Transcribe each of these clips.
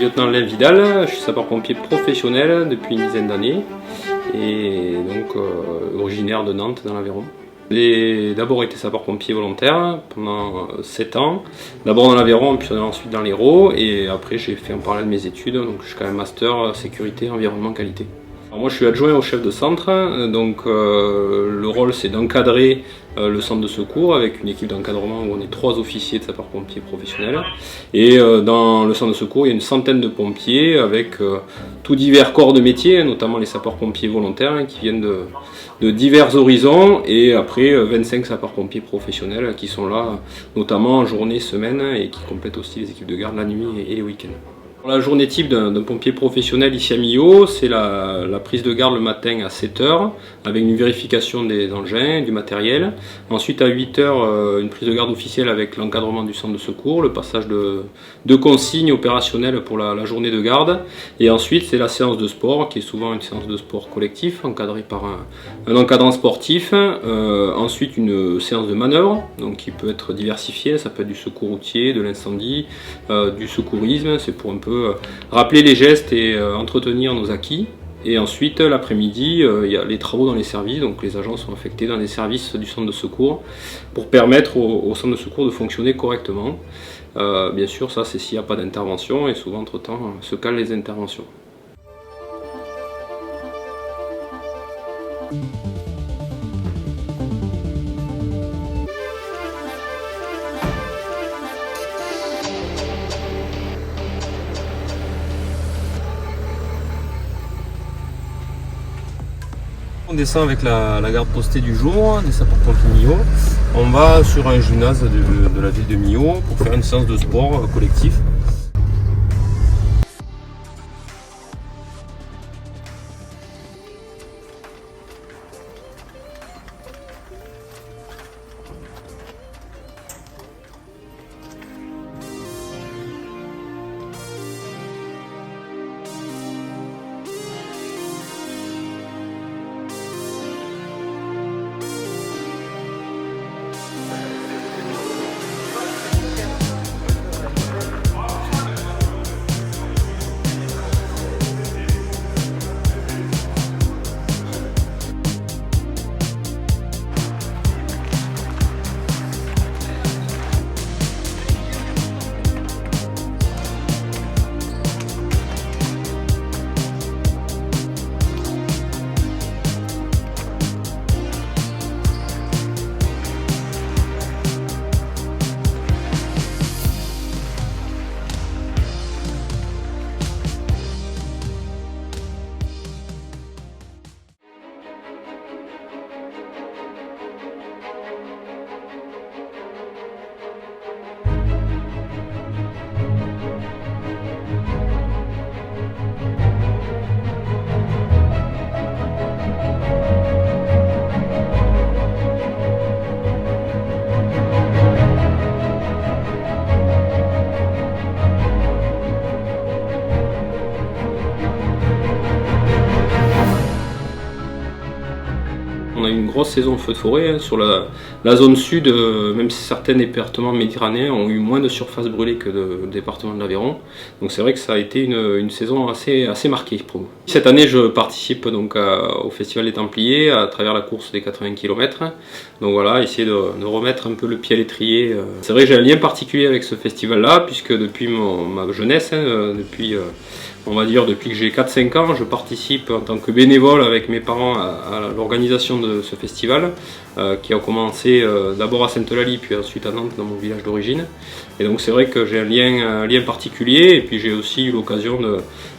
Lieutenant Alain Vidal, je suis sapeur-pompier professionnel depuis une dizaine d'années et donc originaire de Nantes dans l'Aveyron. J'ai d'abord été sapeur-pompier volontaire pendant 7 ans, d'abord dans l'Aveyron puis ensuite dans l'Hérault et après j'ai fait en parallèle mes études donc jusqu'à un master sécurité, environnement, qualité. Alors moi je suis adjoint au chef de centre, donc le rôle c'est d'encadrer le centre de secours avec une équipe d'encadrement où on est 3 officiers de sapeurs-pompiers professionnels. Et dans le centre de secours il y a une centaine de pompiers avec tous divers corps de métier, notamment les sapeurs-pompiers volontaires qui viennent de divers horizons et après 25 sapeurs-pompiers professionnels qui sont là notamment en journée, semaine et qui complètent aussi les équipes de garde la nuit et les week-ends. La journée type d'un pompier professionnel ici à Millau, c'est la prise de garde le matin à 7 h avec une vérification des engins, du matériel. Ensuite à 8 h, une prise de garde officielle avec l'encadrement du centre de secours, le passage de consignes opérationnelles pour la journée de garde. Et ensuite c'est la séance de sport qui est souvent une séance de sport collectif encadrée par un encadrant sportif. Ensuite une séance de manœuvre donc qui peut être diversifiée, ça peut être du secours routier, de l'incendie, du secourisme, c'est pour un peu rappeler les gestes et entretenir nos acquis. Et ensuite l'après-midi il y a les travaux dans les services, donc les agents sont affectés dans les services du centre de secours pour permettre au centre de secours de fonctionner correctement. Bien sûr ça c'est s'il n'y a pas d'intervention et souvent entre temps se calent les interventions. On descend avec la garde postée du jour des sapeurs-pompiers Millau. On va sur un gymnase de la ville de Millau pour faire une séance de sport collectif. On a eu une grosse saison feu de forêt sur la zone sud, même si certains départements méditerranéens ont eu moins de surface brûlée que le département de l'Aveyron. Donc c'est vrai que ça a été une saison assez marquée pour nous. Cette année je participe donc au Festival des Templiers à travers la course des 80 km. Donc voilà, essayer de remettre un peu le pied à l'étrier. C'est vrai que j'ai un lien particulier avec ce festival là puisque depuis ma jeunesse, on va dire depuis que j'ai 4-5 ans, je participe en tant que bénévole avec mes parents à l'organisation de ce festival qui a commencé d'abord à Sainte-Eulalie puis ensuite à Nantes dans mon village d'origine. Et donc c'est vrai que j'ai un lien particulier et puis j'ai aussi eu l'occasion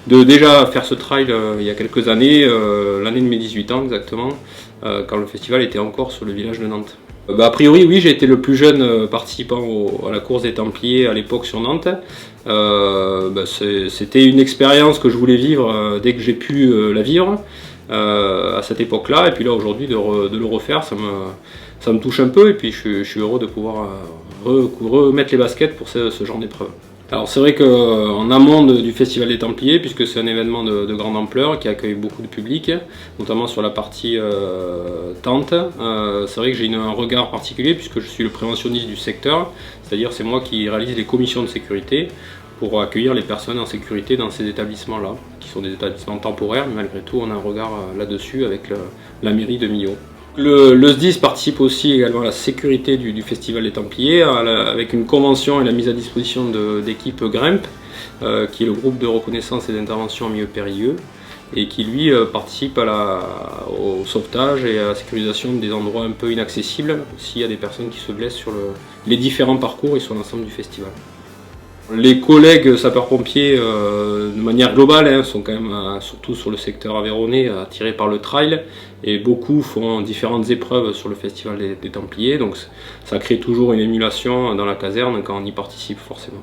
de déjà faire ce trail il y a quelques années, l'année de mes 18 ans exactement, quand le festival était encore sur le village de Nantes. A priori oui, j'ai été le plus jeune participant à la course des Templiers à l'époque sur Nantes. C'était une expérience que je voulais vivre dès que j'ai pu la vivre à cette époque-là. Et puis là aujourd'hui de le refaire, ça me touche un peu et puis je suis heureux de pouvoir remettre les baskets pour ce genre d'épreuve. Alors c'est vrai qu'en amont du Festival des Templiers, puisque c'est un événement de grande ampleur qui accueille beaucoup de public, notamment sur la partie tente, c'est vrai que j'ai un regard particulier puisque je suis le préventionniste du secteur, c'est-à-dire c'est moi qui réalise les commissions de sécurité pour accueillir les personnes en sécurité dans ces établissements-là, qui sont des établissements temporaires, mais malgré tout on a un regard là-dessus avec la mairie de Millau. Le SDIS participe aussi également à la sécurité du Festival des Templiers avec une convention et la mise à disposition d'équipes GREMP, qui est le groupe de reconnaissance et d'intervention en milieu périlleux, et qui lui participe au sauvetage et à la sécurisation des endroits un peu inaccessibles s'il y a des personnes qui se blessent sur les différents parcours et sur l'ensemble du festival. Les collègues sapeurs-pompiers, de manière globale, sont quand même, surtout sur le secteur aveyronnais, attirés par le trail, et beaucoup font différentes épreuves sur le Festival des Templiers, donc ça crée toujours une émulation dans la caserne quand on y participe forcément.